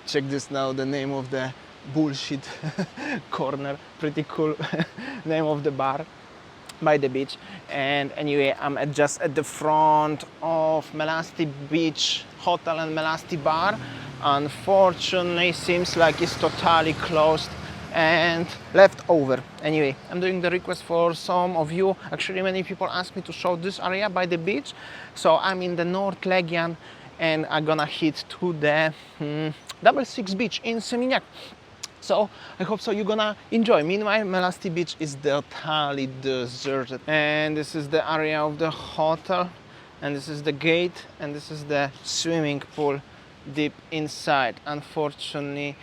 Check this now, the name of the bullshit corner, pretty cool name of the bar by the beach. And anyway, I'm just at the front of Melasti Beach Hotel and Melasti Bar. Unfortunately, seems like it's totally closed and left over. Anyway, I'm doing the request for some of you. Actually, many people asked me to show this area by the beach. So I'm in the North Legian and I'm gonna hit to the 66 beach in Seminyak. So I hope so you're gonna enjoy. Meanwhile, Melasti Beach is totally deserted. And this is the area of the hotel. And this is the gate. And this is the swimming pool deep inside. Unfortunately,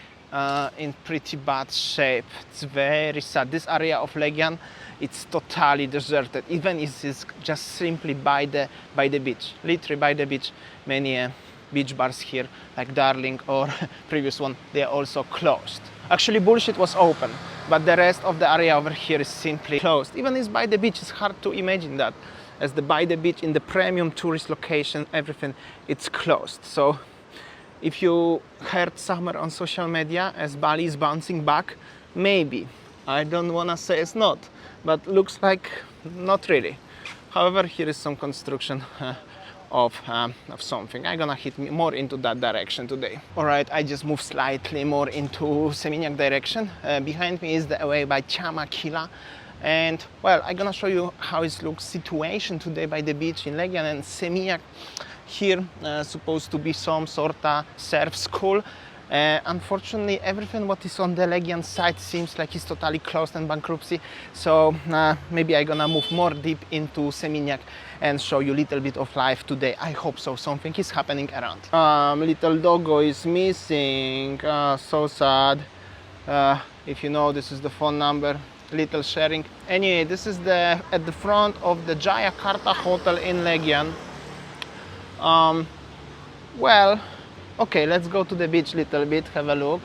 in pretty bad shape. It's very sad. This area of Legian, it's totally deserted. Even if it's just simply by the beach. Literally by the beach. Many beach bars here, like Darling or previous one, they are also closed. Actually, Bullshit was open, but the rest of the area over here is simply closed. Even if by the beach, it's hard to imagine that. As the by the beach in the premium tourist location, everything, it's closed. So if you heard somewhere on social media as Bali is bouncing back, maybe. I don't want to say it's not, but looks like not really. However, here is some construction of something. I'm gonna hit more into that direction today. Alright, I just moved slightly more into Seminyak direction. Behind me is the away by Chamakila. And well, I'm gonna show you how it looks situation today by the beach in Legian and Seminyak. Here supposed to be some sort of surf school. Unfortunately, everything what is on the Legian side seems like it's totally closed and bankruptcy. So maybe I'm gonna move more deep into Seminyak and show you a little bit of life today. I hope so. Something is happening around. Little doggo is missing. So sad. If you know, this is the phone number. Little sharing. Anyway, this is at the front of the Jayakarta hotel in Legian. Well, okay, let's go to the beach a little bit, have a look.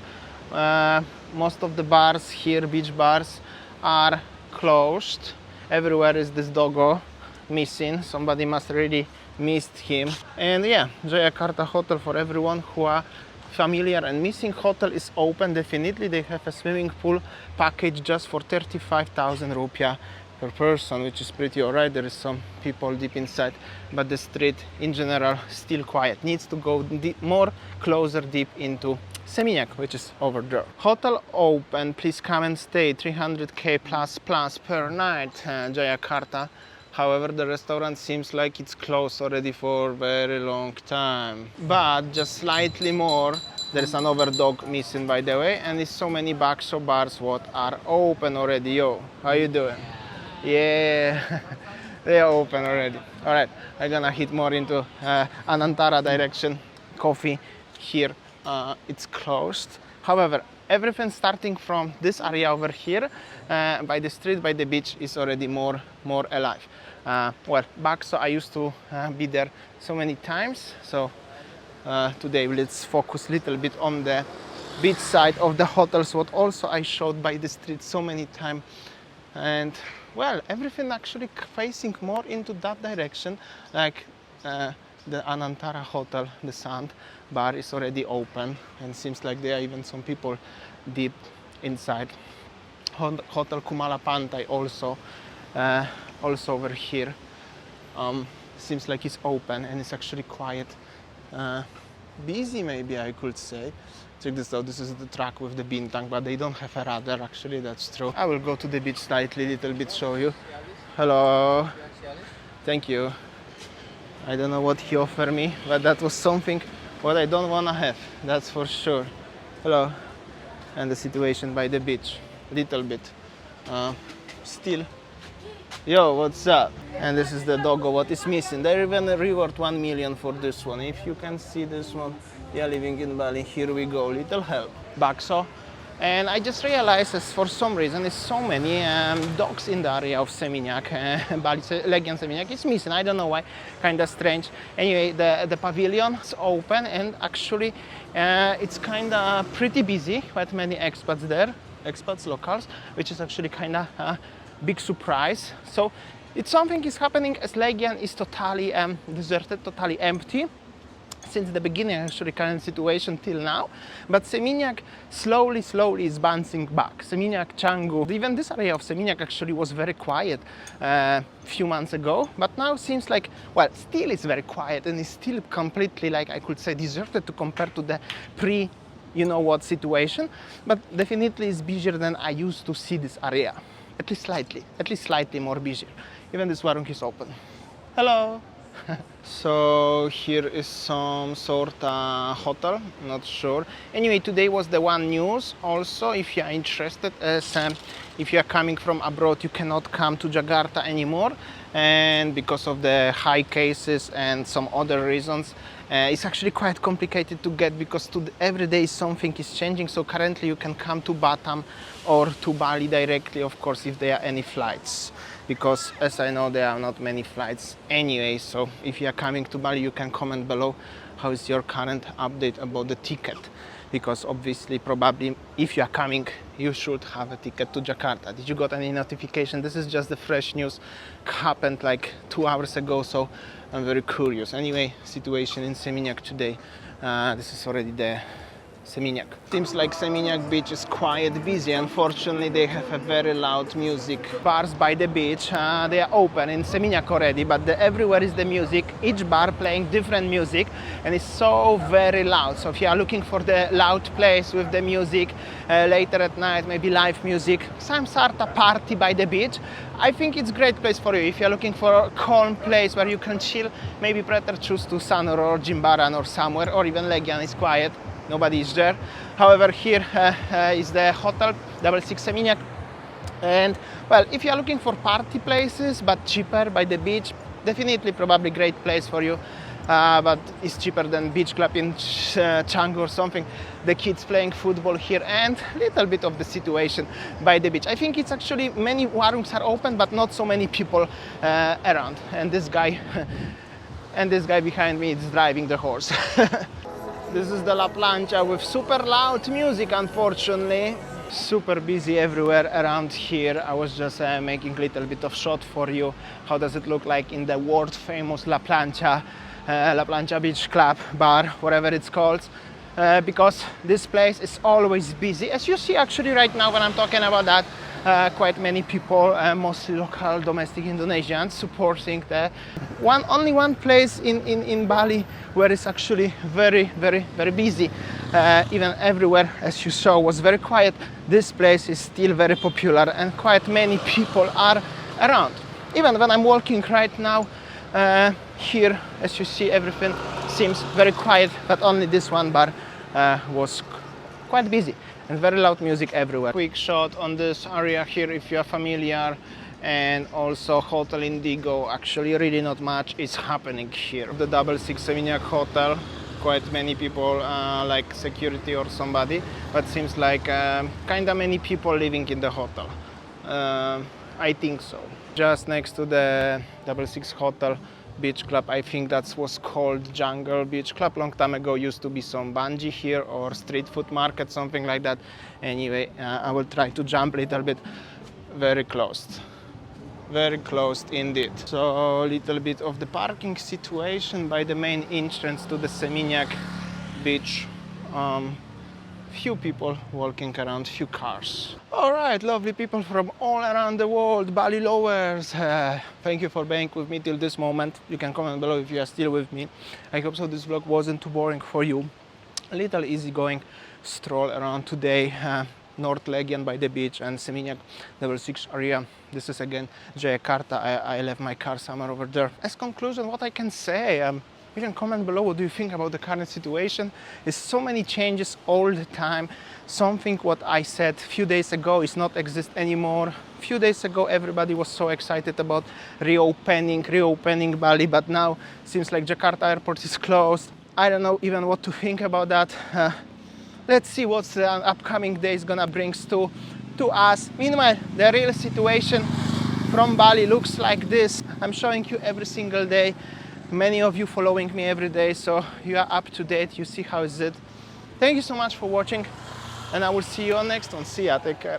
Most of the bars here, beach bars, are closed. Everywhere is this doggo missing. Somebody must really missed him. And yeah, Jayakarta hotel, for everyone who are familiar and missing, hotel is open definitely. They have a swimming pool package just for 35,000 rupiah per person, which is pretty alright. There is some people deep inside, but the street in general still quiet. Needs to go more closer deep into Seminyak, which is over there. Hotel open, please come and stay. 300k plus per night, Jayakarta. However, the restaurant seems like it's closed already for a very long time. But just slightly more, there's another dog missing, by the way, and there's so many bakso bars what are open already. Yo, how you doing? Yeah, they are open already. All right, I'm gonna hit more into Anantara direction. Coffee here, it's closed. However, everything starting from this area over here, by the street, by the beach, is already more alive. Well, bakso, I used to be there so many times. So today let's focus a little bit on the beach side of the hotels, what also I showed by the street so many times. And well, everything actually facing more into that direction, like the Anantara hotel, the Sand bar is already open, and seems like there are even some people deep inside. Hotel Kumala Pantai also over here, seems like it's open and it's actually quiet, busy maybe I could say. Check this out, this is the truck with the bintang, but they don't have a radar, actually, that's true. I will go to the beach slightly, little bit, show you. Hello. Thank you. I don't know what he offered me, but that was something what I don't want to have, that's for sure. Hello. And the situation by the beach, little bit. Still. Yo, what's up? And this is the doggo what is missing. They even reward 1 million for this one. If you can see this one, yeah, living in Bali. Here we go, little help. Bakso. And I just realized as for some reason there's so many dogs in the area of Seminyak. Bali Legian Seminyak is missing. I don't know why, kind of strange. Anyway, the pavilion is open and actually it's kind of pretty busy. Quite many expats there, expats, locals, which is actually kind of big surprise. So it's something is happening as Legian is totally deserted, totally empty. since the beginning, actually, current situation till now. But Seminyak slowly is bouncing back. Seminyak, Canggu, even this area of Seminyak actually was very quiet a few months ago, but now seems like, well, still it's very quiet and it's still completely, like I could say, deserted to compare to the pre, you know what, situation, but definitely it's busier than I used to see this area. At least slightly more busier. Even this warung is open. Hello. So here is some sort of hotel, not sure. Anyway, today was the one news also, if you are interested, as if you are coming from abroad, you cannot come to Jakarta anymore, and because of the high cases and some other reasons, it's actually quite complicated to get, because every day something is changing. So currently you can come to Batam or to Bali directly, of course, if there are any flights, because as I know there are not many flights anyway. So if you are coming to Bali, you can comment below how is your current update about the ticket, because obviously probably if you are coming you should have a ticket to Jakarta. Did you got any notification? This is just the fresh news, happened like 2 hours ago, so I'm very curious. Anyway, situation in Seminyak today. This is already the Seminyak. Seems like Seminyak beach is quite busy. Unfortunately, they have a very loud music. Bars by the beach, they are open in Seminyak already, but everywhere is the music. Each bar playing different music, and it's so very loud. So if you are looking for the loud place with the music later at night, maybe live music, some sort of party by the beach, I think it's a great place for you. If you're looking for a calm place where you can chill, maybe better choose to Sanur or Jimbaran or somewhere, or even Legian is quiet. Nobody is there. However, here is the hotel, 66 Seminyak. And well, if you are looking for party places but cheaper by the beach, definitely probably great place for you. But it's cheaper than beach club in Canggu or something. The kids playing football here, and little bit of the situation by the beach. I think it's actually many warungs are open, but not so many people around. And this guy, behind me is driving the horse. This is the La Plancha with super loud music, unfortunately. Super busy everywhere around here. I was just making a little bit of shot for you. How does it look like in the world famous La Plancha Beach Club, bar, whatever it's called. Because this place is always busy. As you see actually right now when I'm talking about that, quite many people, mostly local domestic Indonesians, supporting the only one place in Bali where it's actually very busy. Even everywhere, as you saw, was very quiet. This place is still very popular and quite many people are around. Even when I'm walking right now, here, as you see, everything seems very quiet, but only this one bar was quite busy. And very loud music everywhere. Quick shot on this area here if you are familiar, and also Hotel Indigo. Actually really not much is happening here. The 66 Seminyak hotel, quite many people like security or somebody, but seems like kinda many people living in the hotel. I think so. Just next to the 66 hotel beach club, I think that was called Jungle Beach Club. Long time ago used to be some bungee here or street food market, something like that. Anyway, I will try to jump a little bit. Very closed indeed. So a little bit of the parking situation by the main entrance to the Seminyak beach. Few people walking around, few cars. All right, lovely people from all around the world, Bali lovers. Thank you for being with me till this moment. You can comment below if you are still with me. I hope so this vlog wasn't too boring for you. A little easygoing stroll around today. North Legian by the beach and Seminyak level 6 area. This is again Jayakarta. I left my car somewhere over there. As conclusion, what I can say, you can comment below what do you think about the current situation. There's so many changes all the time. Something what I said a few days ago is not exist anymore. A few days ago everybody was so excited about reopening Bali, but now seems like Jakarta airport is closed. I don't know even what to think about that. Let's see what the upcoming days gonna bring to us. Meanwhile, the real situation from Bali looks like this. I'm showing you every single day. Many of you following me every day, so you are up to date. You see how is it. Thank you so much for watching, and I will see you on next one. See ya, take care.